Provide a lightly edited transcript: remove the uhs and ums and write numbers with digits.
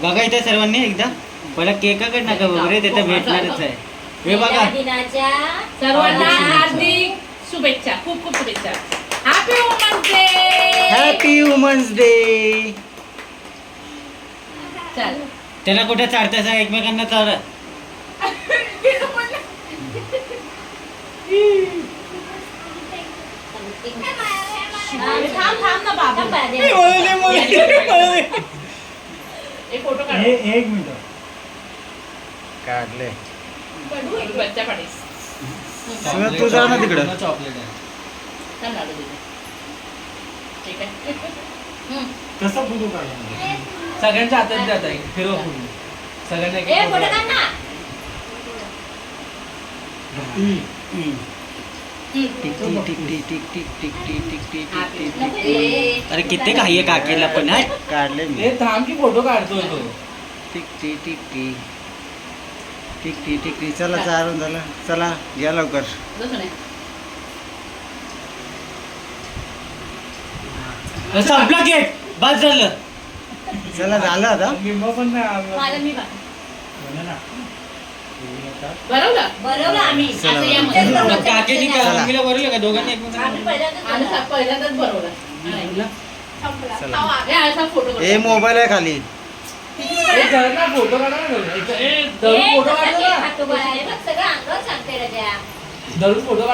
बघा इथे सर्वांनी एकदा पहिला केकाकडे नका वगैरे तिथे भेटणारच आहे. हे बघा दिनाच्या सर्वांना हार्दिक शुभेच्छा, खूप खूप शुभेच्छा. Happy women's day. Happy women's day. चल त्याला कुठे चालतं एकमेकांना चाल. थांब ना बाबा, एक फोटो काढ. एक मिनिट काढले. बच्चा पाडीस. तू जा ना तिकडं. चॉकलेट आहे. चल लाडू दे. ठीक आहे. कसा फोटो काढला? सगळ्यांच्या हातात जात आहे फिरव पूर्ण सगळ्यांना एक एक फोटो काढ ना. Tick tick tick tick tick tick tick tick tick tick tick. अरे किती काही आहे काकीला पण आहे. काढले मी. हे थांब की फोटो काढतोय तो. Tick tick tick tick tick tick tick tick. चला चालून झालं. चला घ्या लवकर. संपला केक बस झालं. चला झालं आता. लिंबू पण नाही आणला. माझं मी म्हणा ना. बरोबर बरोबर आम्ही चला, आता या बरं. मध्ये काकीने चला. मम्मीला बरोबर का दोघांनी एकमेकांना आम्ही पहिल्यांदाच आणि बरोबर. पहिल्यांदाच बरोबर. चला. हे असा फोटो ए मोबाईल आहे खाली. ए, धर ना फोटो काढा ना धरून. ए, धरून ए, फोटो कसा काढतो केक ना खातो बाळा? हे बघ, सगळं अंगावर सांगते राजा. धरून फोटो